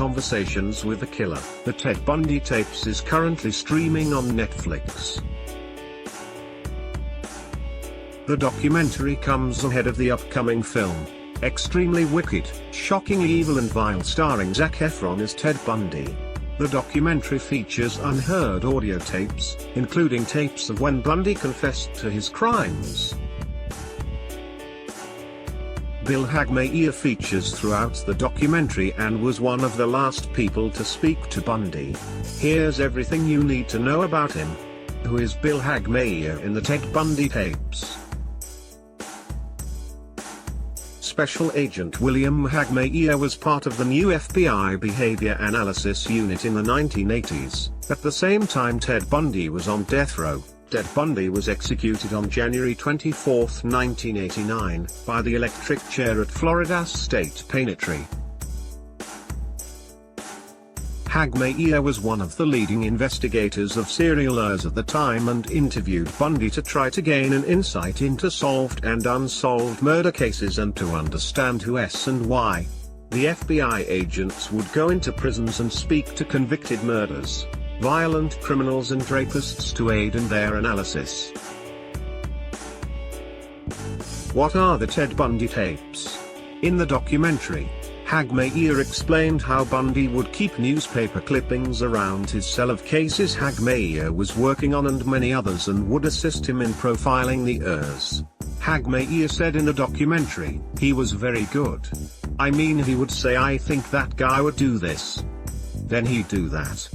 Conversations with the Killer. The Ted Bundy Tapes is currently streaming on Netflix. The documentary comes ahead of the upcoming film, Extremely Wicked, Shockingly Evil and Vile, starring Zac Efron as Ted Bundy. The documentary features unheard audio tapes, including tapes of when Bundy confessed to his crimes. Bill Hagmaier features throughout the documentary and was one of the last people to speak to Bundy. Here's everything you need to know about him. Who is Bill Hagmaier in the Ted Bundy Tapes? Special Agent William Hagmaier was part of the new FBI Behavior Analysis Unit in the 1980s. At the same time Ted Bundy was on death row. Ted Bundy was executed on January 24, 1989, by the electric chair at Florida State Penitentiary. Hagmaier was one of the leading investigators of serialers at the time and interviewed Bundy to try to gain an insight into solved and unsolved murder cases and to understand who and why. The FBI agents would go into prisons and speak to convicted murderers, violent criminals and rapists to aid in their analysis. What are the Ted Bundy Tapes? In the documentary, Hagmaier explained how Bundy would keep newspaper clippings around his cell of cases Hagmaier was working on and many others, and would assist him in profiling the heirs. Hagmaier said in the documentary, "He was very good. I mean, he would say, I think that guy would do this. Then he'd do that.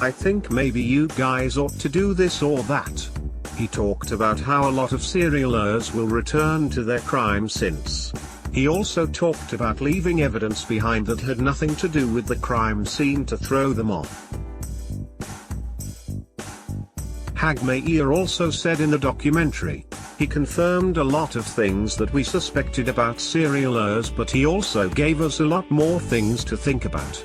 I think maybe you guys ought to do this or that." He talked about how a lot of serialers will return to their crime sins. He also talked about leaving evidence behind that had nothing to do with the crime scene to throw them off. Hagmaier also said in the documentary, he confirmed a lot of things that we suspected about serialers, but he also gave us a lot more things to think about.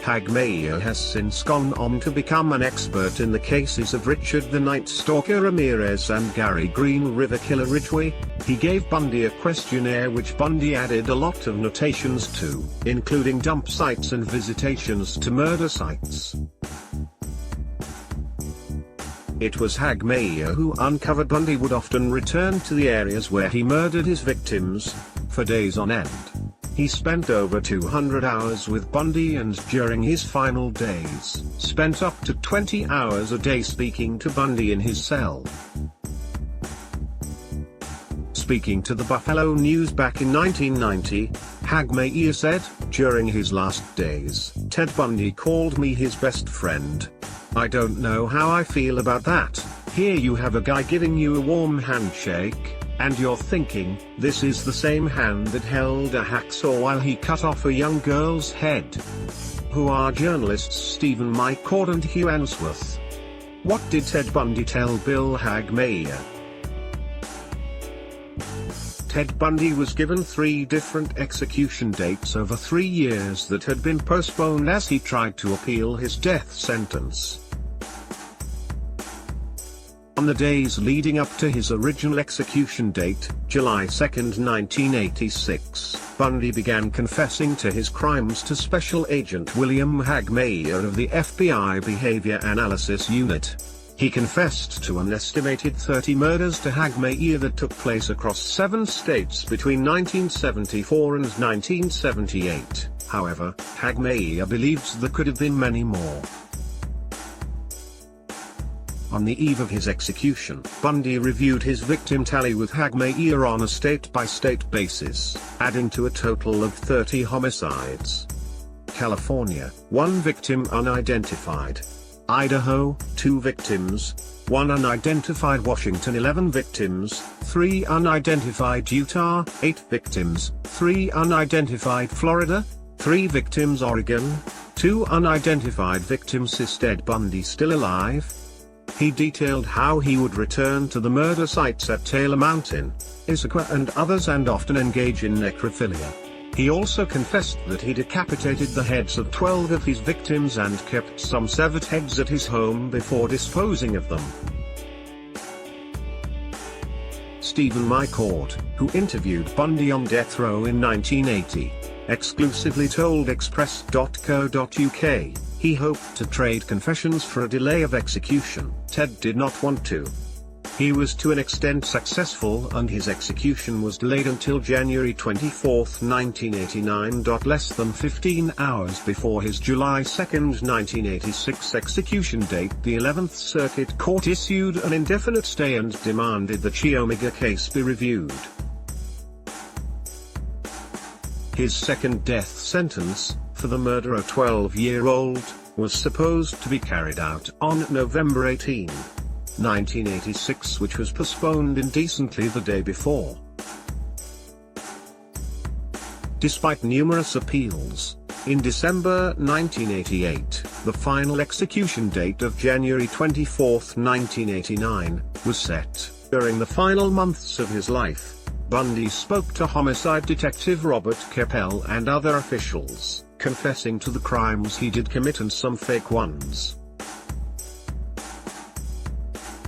Hagmaier has since gone on to become an expert in the cases of Richard the Night Stalker Ramirez and Gary Green River Killer Ridgway. He gave Bundy a questionnaire which Bundy added a lot of notations to, including dump sites and visitations to murder sites. It was Hagmaier who uncovered Bundy would often return to the areas where he murdered his victims, for days on end. He spent over 200 hours with Bundy and during his final days, spent up to 20 hours a day speaking to Bundy in his cell. Speaking to the Buffalo News back in 1990, Hagmaier said, "During his last days, Ted Bundy called me his best friend. I don't know how I feel about that. Here you have a guy giving you a warm handshake, and you're thinking, this is the same hand that held a hacksaw while he cut off a young girl's head." Who are journalists Stephen McCord and Hugh Answorth? What did Ted Bundy tell Bill Hagmaier? Ted Bundy was given 3 different execution dates over 3 years that had been postponed as he tried to appeal his death sentence. On the days leading up to his original execution date, July 2, 1986, Bundy began confessing to his crimes to Special Agent William Hagmaier of the FBI Behavior Analysis Unit. He confessed to an estimated 30 murders to Hagmaier that took place across 7 states between 1974 and 1978. However, Hagmaier believes there could have been many more. On the eve of his execution, Bundy reviewed his victim tally with Hagmaier on a state-by-state basis, adding to a total of 30 homicides. California, 1 victim unidentified. Idaho, 2 victims, 1 unidentified. Washington, 11 victims, 3 unidentified. Utah, 8 victims, 3 unidentified. Florida, 3 victims. Oregon, 2 unidentified victims. Is Ted Bundy still alive? He detailed how he would return to the murder sites at Taylor Mountain, Issaquah and others and often engage in necrophilia. He also confessed that he decapitated the heads of 12 of his victims and kept some severed heads at his home before disposing of them. Stephen McCord, who interviewed Bundy on death row in 1980, exclusively told Express.co.uk, he hoped to trade confessions for a delay of execution. Ted did not want to. He was to an extent successful and his execution was delayed until January 24, 1989. Less than 15 hours before his July 2, 1986 execution date, the 11th Circuit Court issued an indefinite stay and demanded the Chi Omega case be reviewed. His second death sentence, for the murder of a 12-year-old, was supposed to be carried out on November 18, 1986, which was postponed indecently the day before. Despite numerous appeals, in December 1988, the final execution date of January 24, 1989, was set. During the final months of his life, Bundy spoke to homicide detective Robert Keppel and other officials, confessing to the crimes he did commit and some fake ones.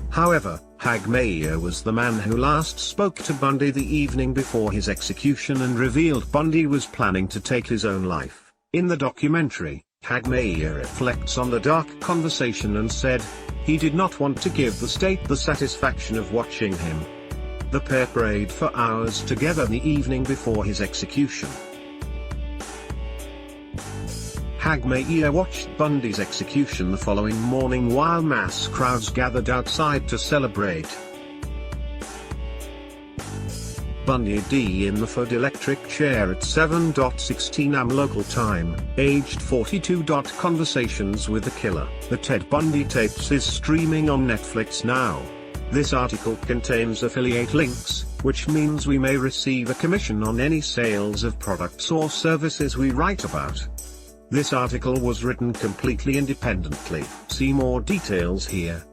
However, Hagmaier was the man who last spoke to Bundy the evening before his execution and revealed Bundy was planning to take his own life. In the documentary, Hagmaier reflects on the dark conversation and said, he did not want to give the state the satisfaction of watching him. The pair prayed for hours together the evening before his execution. Hagmaier watched Bundy's execution the following morning while mass crowds gathered outside to celebrate. Bundy D in the Ford electric chair at 7:16 am local time, aged 42. Conversations with the Killer. The Ted Bundy Tapes is streaming on Netflix now. This article contains affiliate links, which means we may receive a commission on any sales of products or services we write about. This article was written completely independently. See more details here.